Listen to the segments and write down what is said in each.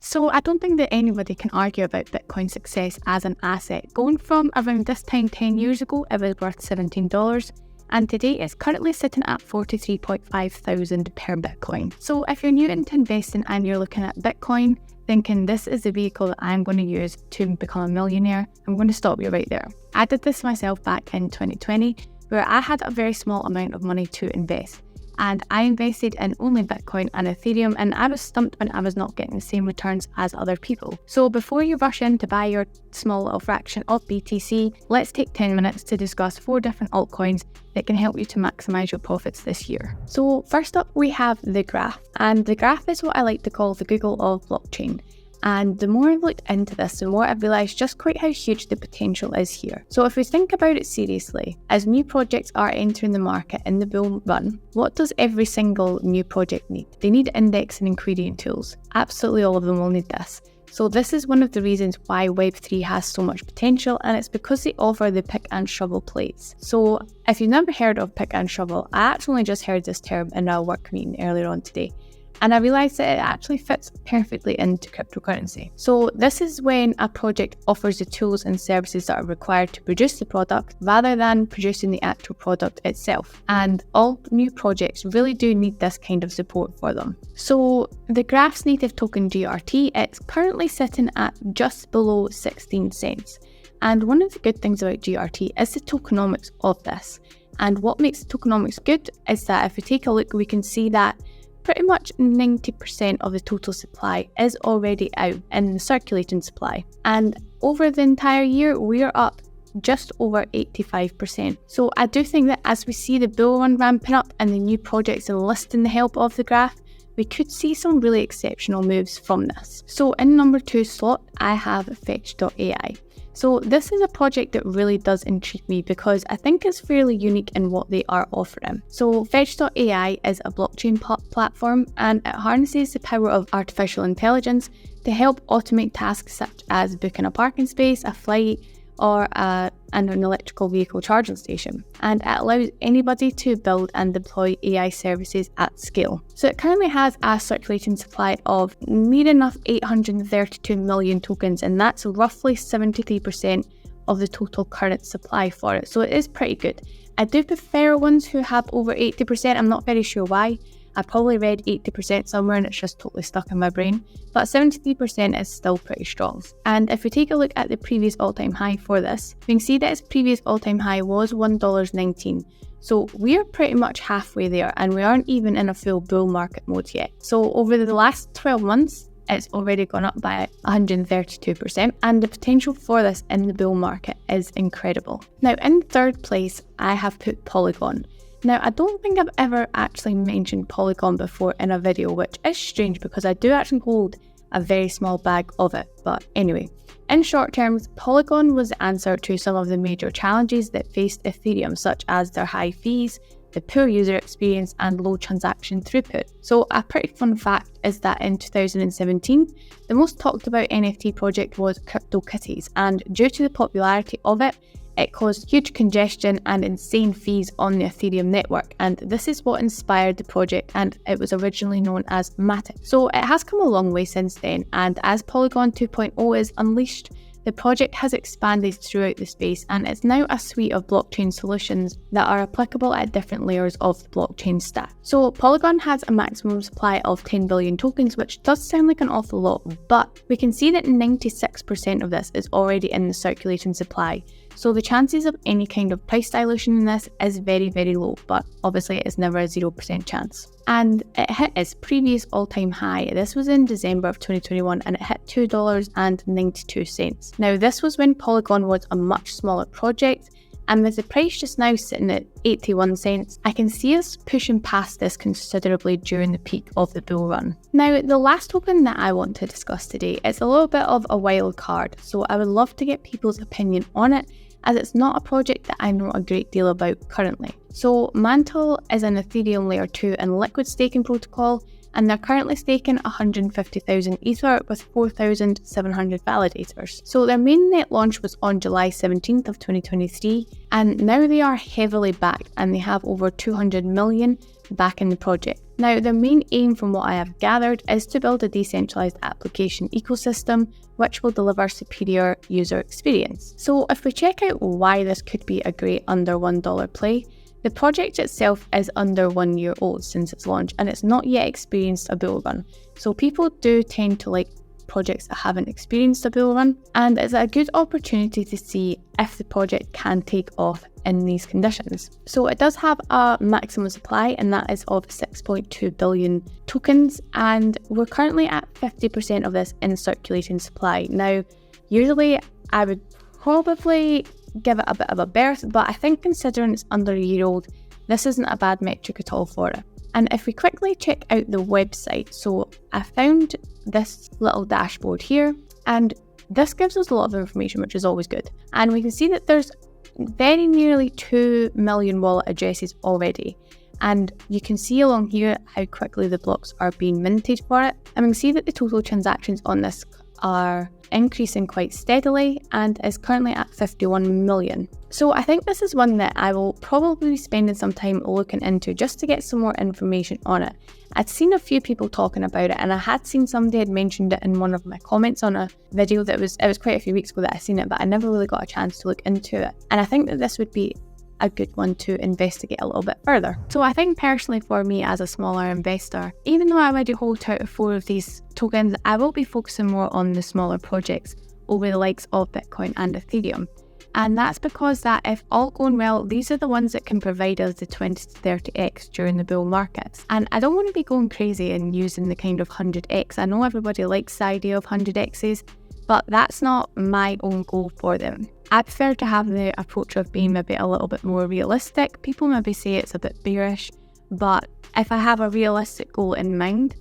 So I don't think that anybody can argue about Bitcoin's success as an asset. Going from around this time 10 years ago, it was worth $17, and today it's currently sitting at 43.5 thousand per Bitcoin. So if you're new into investing and you're looking at Bitcoin, thinking this is the vehicle that I'm going to use to become a millionaire, I'm going to stop you right there. I did this myself back in 2020, where I had a very small amount of money to invest. And I invested in only Bitcoin and Ethereum, and I was stumped when I was not getting the same returns as other people. So before you rush in to buy your small little fraction of BTC, let's take 10 minutes to discuss 4 different altcoins that can help you to maximize your profits this year. So first up, we have the graph, and the graph is what I like to call the Google of blockchain. And the more I've looked into this, the more I've realised just quite how huge the potential is here. So if we think about it seriously, as new projects are entering the market in the bull run, what does every single new project need? They need index and ingredient tools. Absolutely all of them will need this. So this is one of the reasons why Web3 has so much potential, and it's because they offer the pick and shovel plays. So if you've never heard of pick and shovel, I actually just heard this term in a work meeting earlier on today. And I realised that it actually fits perfectly into cryptocurrency. So this is when a project offers the tools and services that are required to produce the product rather than producing the actual product itself. And all new projects really do need this kind of support for them. So the Graph's native token GRT, it's currently sitting at just below 16 cents. And one of the good things about GRT is the tokenomics of this. And what makes the tokenomics good is that if we take a look, we can see that pretty much 90% of the total supply is already out in the circulating supply. And over the entire year, we're up just over 85%. So I do think that as we see the bull run ramping up and the new projects enlisting the help of the graph, we could see some really exceptional moves from this. So in number 2 slot, I have Fetch.ai. So this is a project that really does intrigue me because I think it's fairly unique in what they are offering. So Fetch.ai is a blockchain platform, and it harnesses the power of artificial intelligence to help automate tasks such as booking a parking space, a flight, or an electrical vehicle charging station. And it allows anybody to build and deploy AI services at scale. So it currently has a circulating supply of near enough 832 million tokens, and that's roughly 73% of the total current supply for it. So it is pretty good. I do prefer ones who have over 80%. I'm not very sure why. I probably read 80% somewhere and it's just totally stuck in my brain, but 73% is still pretty strong. And if we take a look at the previous all-time high for this, we can see that its previous all-time high was $1.19. So we're pretty much halfway there, and we aren't even in a full bull market mode yet. So over the last 12 months, it's already gone up by 132%, and the potential for this in the bull market is incredible. Now in 3rd place, I have put Polygon. Now, I don't think I've ever actually mentioned Polygon before in a video, which is strange because I do actually hold a very small bag of it. But anyway, in short terms, Polygon was the answer to some of the major challenges that faced Ethereum, such as their high fees, the poor user experience, and low transaction throughput. So a pretty fun fact is that in 2017, the most talked about NFT project was CryptoKitties, and due to the popularity of it, it caused huge congestion and insane fees on the Ethereum network, and this is what inspired the project, and it was originally known as Matic. So it has come a long way since then, and as Polygon 2.0 is unleashed, the project has expanded throughout the space, and it's now a suite of blockchain solutions that are applicable at different layers of the blockchain stack. So Polygon has a maximum supply of 10 billion tokens, which does sound like an awful lot, but we can see that 96% of this is already in the circulating supply. So the chances of any kind of price dilution in this is very, very low, but obviously it is never a 0% chance. And it hit its previous all-time high. This was in December of 2021, and it hit $2.92. Now this was when Polygon was a much smaller project, and with the price just now sitting at 81 cents, I can see us pushing past this considerably during the peak of the bull run. Now, the last token that I want to discuss today is a little bit of a wild card, so I would love to get people's opinion on it, as it's not a project that I know a great deal about currently. So Mantle is an Ethereum layer 2 and liquid staking protocol, and they're currently staking 150,000 Ether with 4,700 validators. So their mainnet launch was on July 17th of 2023, and now they are heavily backed and they have over 200 million back in the project. Now, their main aim, from what I have gathered, is to build a decentralized application ecosystem which will deliver superior user experience. So if we check out why this could be a great under $1 play, the project itself is under 1 year old since its launch, and it's not yet experienced a bull run. So people do tend to like projects that haven't experienced a bull run, and it's a good opportunity to see if the project can take off in these conditions. So it does have a maximum supply, and that is of 6.2 billion tokens, and we're currently at 50% of this in circulating supply. Now, usually I would probably give it a bit of a berth, but I think considering it's under a year old, this isn't a bad metric at all for it. And if we quickly check out the website, so I found this little dashboard here, and this gives us a lot of information, which is always good. And we can see that there's very nearly 2 million wallet addresses already. And you can see along here how quickly the blocks are being minted for it. And we can see that the total transactions on this are increasing quite steadily and is currently at 51 million. So I think this is one that I will probably be spending some time looking into just to get some more information on it. I'd seen a few people talking about it, and I had seen somebody had mentioned it in one of my comments on a video that it was quite a few weeks ago that I seen it, but I never really got a chance to look into it. And I think that this would be a good one to investigate a little bit further. So I think personally for me as a smaller investor, even though I already hold out of 4 of these tokens, I will be focusing more on the smaller projects over the likes of Bitcoin and Ethereum. And that's because that if all going well, these are the ones that can provide us the 20 to 30x during the bull markets. And I don't want to be going crazy and using the kind of 100x. I know everybody likes the idea of 100x's, but that's not my own goal for them. I prefer to have the approach of being maybe a little bit more realistic. People maybe say it's a bit bearish, but if I have a realistic goal in mind,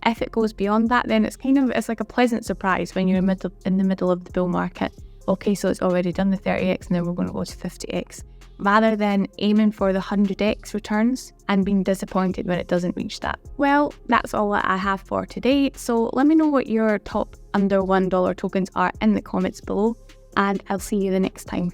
if it goes beyond that, then it's like a pleasant surprise when you're in the middle of the bull market. Okay, so it's already done the 30x and then we're going to go to 50x. Rather than aiming for the 100x returns and being disappointed when it doesn't reach that. Well, that's all that I have for today. So let me know what your top under $1 tokens are in the comments below, and I'll see you the next time.